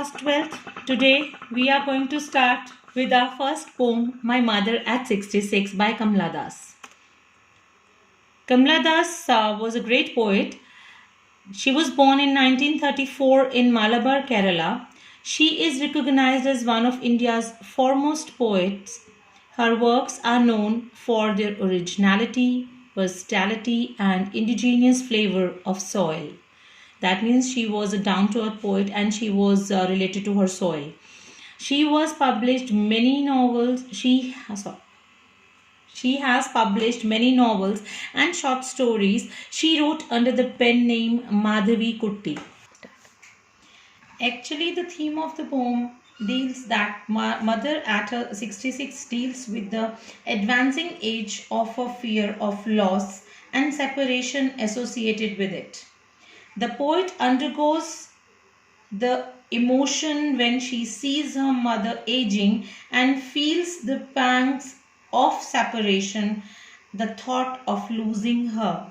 class 12th. Today we are going to start with our first poem, My Mother at 66 by Kamla Das. Kamla Das was a great poet. She was born in 1934 in Malabar, Kerala. She is recognized as one of India's foremost poets. Her works are known for their originality, versatility, and indigenous flavor of soil. That means she was a down to earth poet and she was related to her soil. She was published many novels. She has published many novels and short stories. She wrote under the pen name Madhavi Kutti. Actually, the theme of the poem deals that mother at 66 deals with the advancing age of a fear of loss and separation associated with it. The poet undergoes the emotion when she sees her mother aging and feels the pangs of separation, the thought of losing her.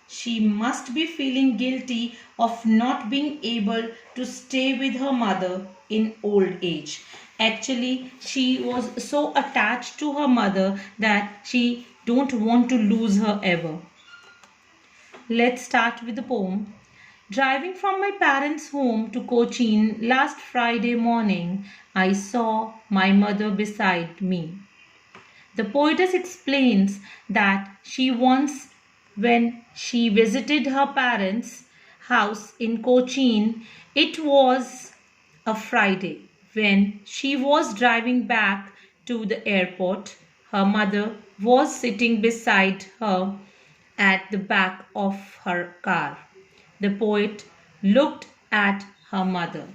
She must be feeling guilty of not being able to stay with her mother in old age. Actually, she was so attached to her mother that she don't want to lose her ever. Let's start with the poem. Driving from my parents' home to Cochin last Friday morning, I saw my mother beside me. The poetess explains that she once, when she visited her parents' house in Cochin, it was a Friday. When she was driving back to the airport, her mother was sitting beside her at the back of her car. The poet looked at her mother.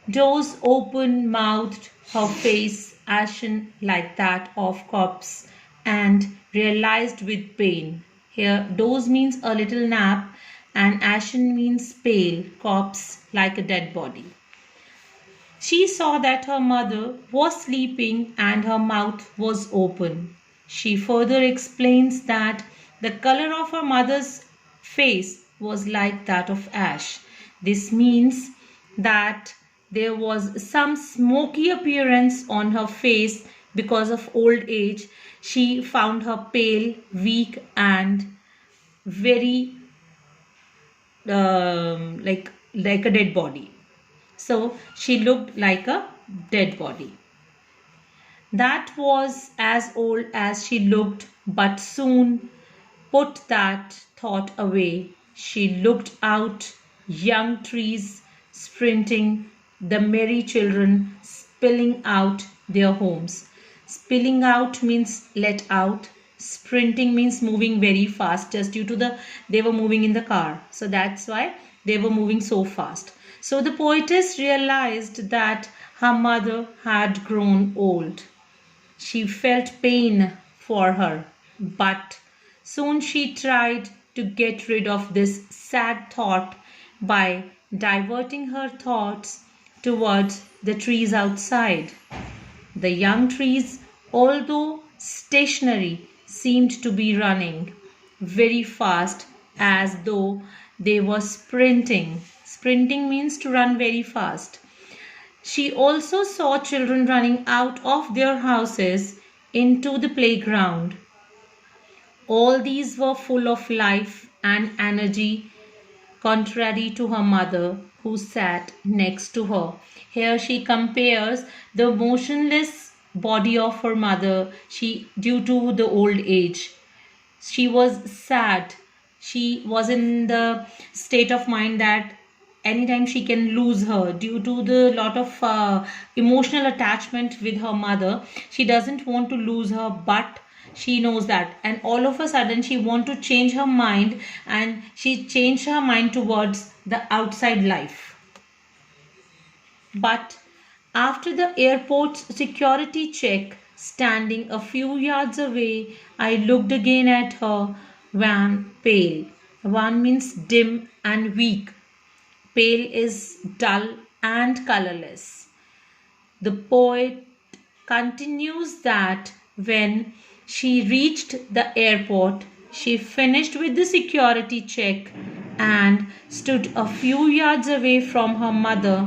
Doors open mouthed, her face ashen like that of corpse, and realized with pain. Here, doze means a little nap, and ashen means pale, corpse like a dead body. She saw that her mother was sleeping and her mouth was open. She further explains that the color of her mother's face was like that of ash. This means that there was some smoky appearance on her face because of old age. She found her pale, weak, and very like a dead body. So she looked like a dead body. That was as old as she looked, but soon put that thought away. She looked out, young trees sprinting, the merry children spilling out their homes. Spilling out means let out. Sprinting means moving very fast just due to they were moving in the car. So that's why they were moving so fast. So the poetess realized that her mother had grown old. She felt pain for her, but soon she tried to get rid of this sad thought by diverting her thoughts towards the trees outside. The young trees, although stationary, seemed to be running very fast as though they were sprinting. Sprinting means to run very fast. She also saw children running out of their houses into the playground. All these were full of life and energy, contrary to her mother, who sat next to her. Here she compares the motionless body of her mother due to the old age. She was sad. She was in the state of mind that anytime she can lose her due to the lot of emotional attachment with her mother. She doesn't want to lose her, but she knows that, and all of a sudden she want to change her mind, and she changed her mind towards the outside life. But after the airport's security check, standing a few yards away, I looked again at her. Wan, pale. Wan means dim and weak. Pale is dull and colorless. The poet continues that when she reached the airport, she finished with the security check and stood a few yards away from her mother,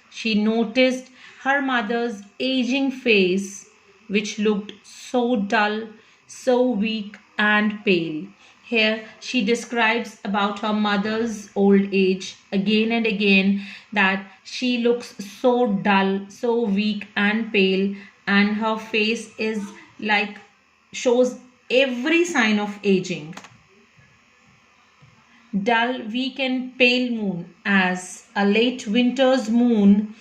she noticed her mother's aging face, which looked so dull, so weak and pale. Here she describes about her mother's old age again and again, that she looks so dull, so weak and pale, and her face is like shows every sign of aging. Dull, weak, and pale moon as a late winter's moon,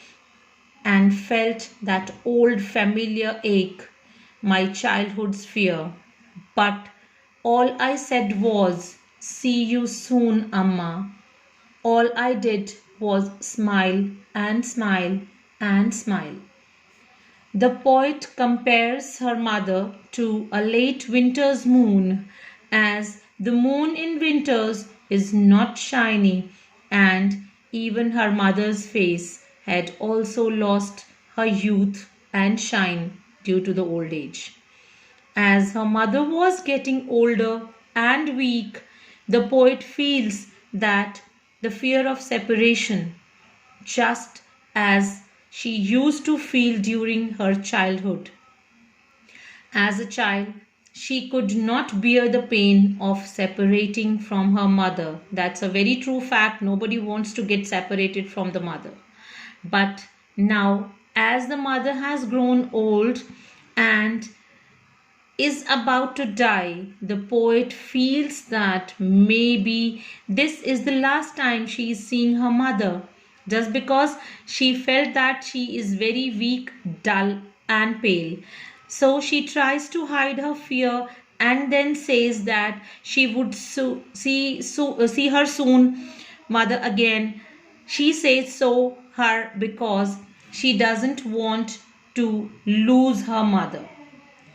and felt that old familiar ache, my childhood's fear. But all I said was, "See you soon, Amma." All I did was smile and smile and smile. The poet compares her mother to a late winter's moon, as the moon in winters is not shiny, and even her mother's face had also lost her youth and shine due to the old age. As her mother was getting older and weak, the poet feels that the fear of separation, just as she used to feel during her childhood. As a child, she could not bear the pain of separating from her mother. That's a very true fact. Nobody wants to get separated from the mother. But now, as the mother has grown old and is about to die, the poet feels that maybe this is the last time she is seeing her mother, just because she felt that she is very weak, dull, and pale. So she tries to hide her fear and then says that she would see her soon mother again. She says so her because she doesn't want to lose her mother.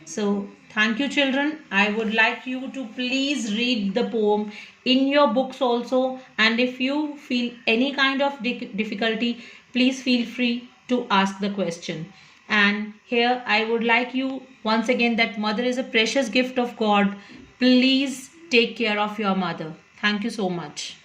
So, thank you, children. I would like you to please read the poem in your books also. And if you feel any kind of difficulty, please feel free to ask the question. And here I would like you once again that mother is a precious gift of God. Please take care of your mother. Thank you so much.